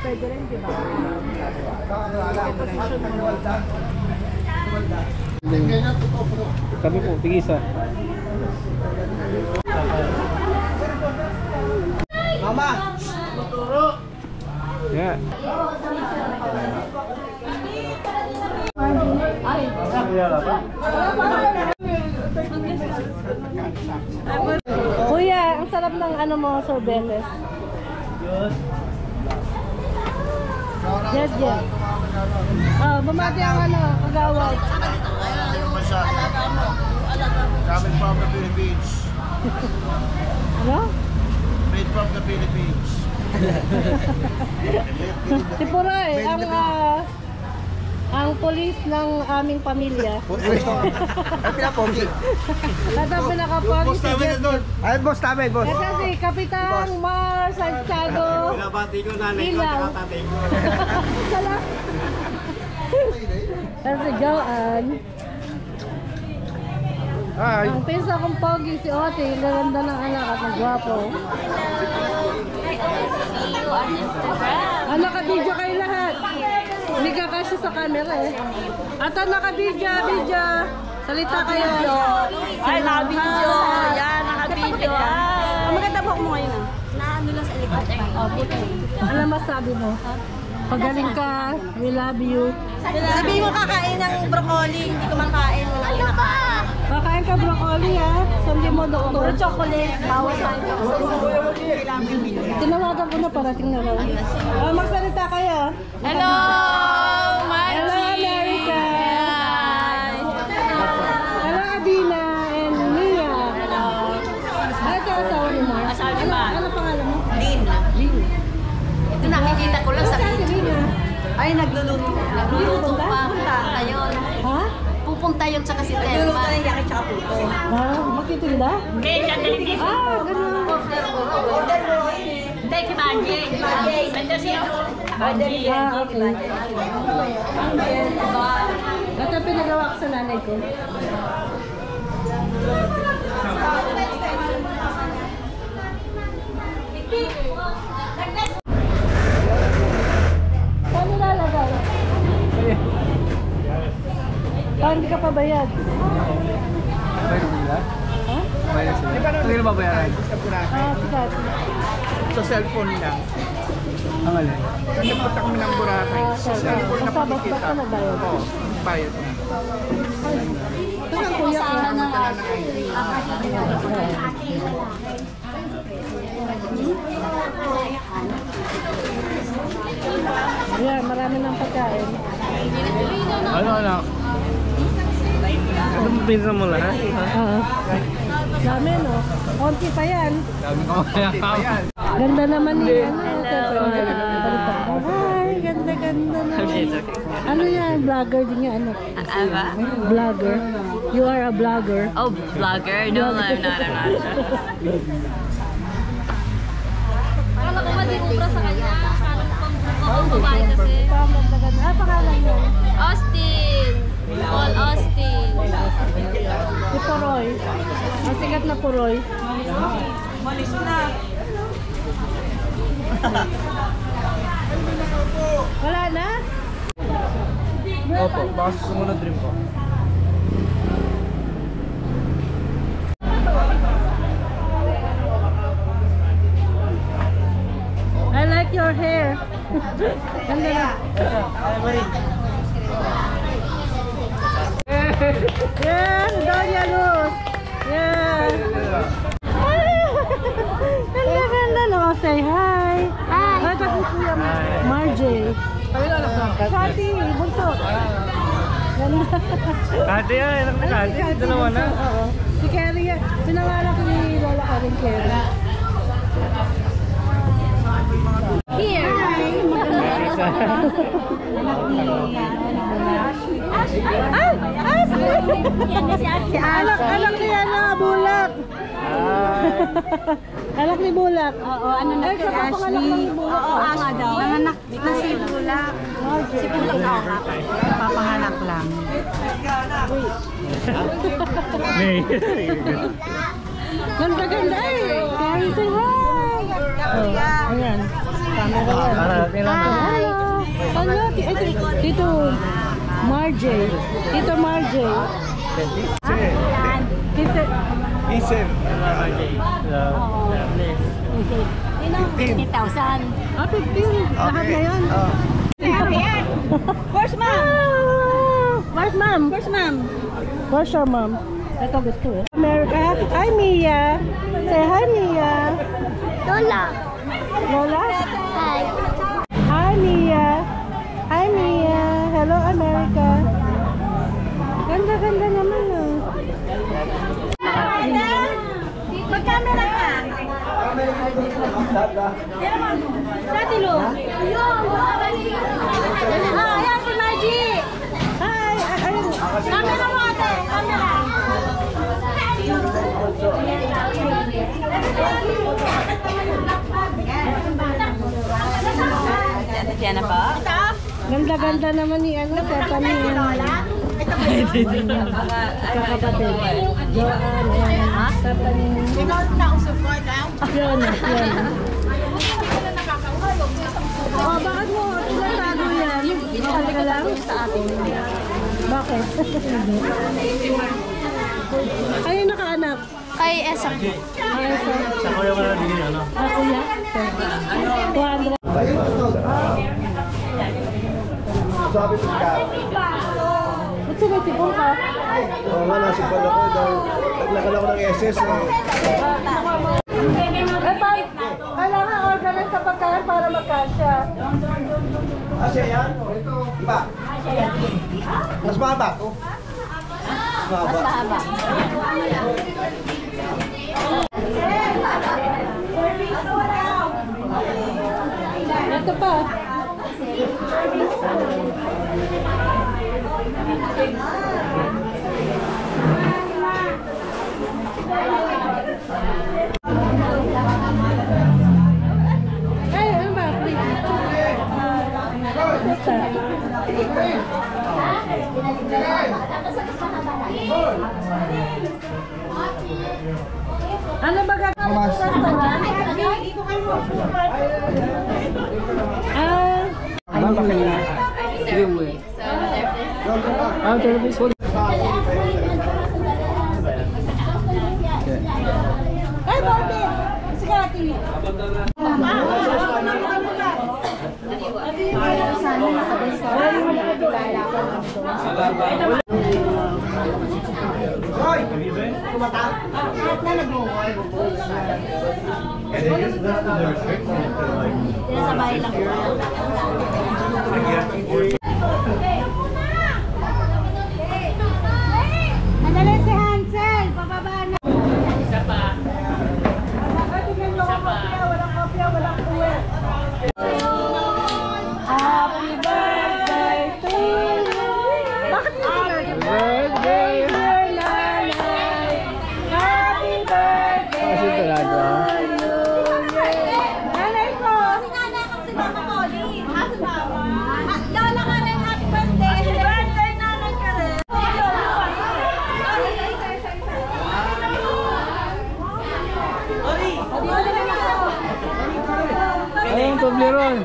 pwede rin, di ba? Sabi po, tigisa. Mama! Yeah. Kuya, ang sarap ng ano mo, sorbetes. Yes, yes. Bumati ang ano, kagawad. Coming from the Philippines. Ano? Made from the Philippines. Si Puroy, ang polis ng aming pamilya. Ay, pinapogi. At ang pinakapogi si Jeff. Ay, boss namin, boss. Ito si Kapitan Mar Santiago. Pinabati ko nanay ko at tatay ko. Salam. At si Joanne. Hi. Ang pinsa kong pogi si Oti. Ang ganda ng anak at ang gwapo. Naka-video kayo lahat. Hindi ka kasi sa camera eh. At naka-video, video. Salita kayo. Ay, naka-video. Yan, naka-video. Maganda po mo ngayon ah. Naano lang sa likod. Ano masabi mo? Pagaling ka, we love you. Sabihin mo kakain ng broccoli, hindi ko makain. Ano ba? Makain ka broccoli ha? Sandi mo doktor. Chocolate, bawal lang. Tinawagan ko na parating na raw. Magsalita kayo. Hello, Margie! Hello, America! Hello, Abina and Mia. Hello. Ano ito asawa ni Mar? Asawa ni Mar. Ano pangalan mo? Lin. Lin. Ito nakikita ko lang sa Saan si video. Lina? Ay, nagluluto. Nagluluto pa. Pupunta yun. Ha? Pupunta yun sa kasi Telma. Nagluluto ng yaki tsaka puto. Magtitinda? Okay, channeling dito. Ganun. Order mo. Hindi, si Manji. Ito siya. Manji. Okay. Ito pinagawa ko sa nanay ko. Paano lalagay? Paano hindi ka pabayad? Bayad sila? Ha? Bayad sila? Hindi na babayaran? Sikat. Sa cellphone lang. Ang alin? Nagpunta kami ng Boracay. Sa cellphone na pakikita. Basta nagbayad. Oo, bayad na. Ito ang kuya ko. Yeah, marami ng pagkain. Ano anak? Ito mo pinsan mo lahat? Dami no? Konti pa yan. Dami ko kaya Ganda naman ni ano. Hi, ganda-ganda na. Ano yan? Vlogger din yan. Ano? Ava? Vlogger. You are a vlogger. Oh, vlogger? No, I'm not. Akala ko ba di ubra sa kanya? Akala ko babae kasi. Pangalan niya? Austin! Paul Austin! Si Puroy. Ang sikat na Puroy. Malis na! Wala na? Opo, baka sumunod rin po. I like your hair. Ganda na. Yan, Doña Luz. Yan. Ganda no. Say hi. Hi. Ito si Kuya Margie. Sati, bunso. Ganda. Kati yan, anak na Kati. Dalawa na. Oo. Si Kerry yan. Pinangalan ko ni Lola Karen Kerry. Here! Anak ni ano, Bulak. Anak ni Bulak. Oo, ano na Ay, siya pa panganak ng Bulak. Oo, nga daw. Nanganak na si Bulak. Si Bulak ako. Papanganak lang. May. Ganda-ganda eh. Kaya say hi. Ayan. Karating lang na. Hello. Hello. Tito Marjay. Tito Marjay. Tito. Isip. Ah, 15. Lahat na yan. Where's mom? Where's mom? Where's mom? Where's your mom? Ito gusto eh. America. Hi, Mia. Say hi, Mia. Lola. Lola? Hi. Hi, Mia. Hi, Mia. Hello, America. Ganda-ganda naman ah. Mag-camera ka. Dati lo. Ayan si Margie. Hi. Camera mo ate. Camera. Diyan pa. Ganda-ganda naman ni ano, Stephanie. Kakapatid. Joanne, ayan. Stephanie. Fiona. Oh, bakit mo tinatago yan? Okay ka lang? Sa atin. Bakit? Kayo nakaanak? Kay Esa. Ay, so. Sa kuya mo na din yun, ano? Ako yan? 200. Ba't sumisipong ka? Oo nga, nasipal ako dahil naglakal ako ng SS eh. Kailangan organize sa pagkain para magkasya. Asya yan? Iba? Mas mahaba to? Mas mahaba. Ito pa. Ay, ano ba? Ano ba gagawin sa restaurant? Ay, Bobby! Sige, ati. Sinasabay lang po. Nadali si Hansel! Pababa na! Isa pa! Walang kopya, walang uwi. Happy birthday to you! Bakit hindi birthday, dear nanay! Happy birthday to you! Nanay ko! Sinanakap si Mama Collie. Si Mama. Lola ka rin, happy birthday. Happy birthday, nanay ka rin. Ayun, Toblerone.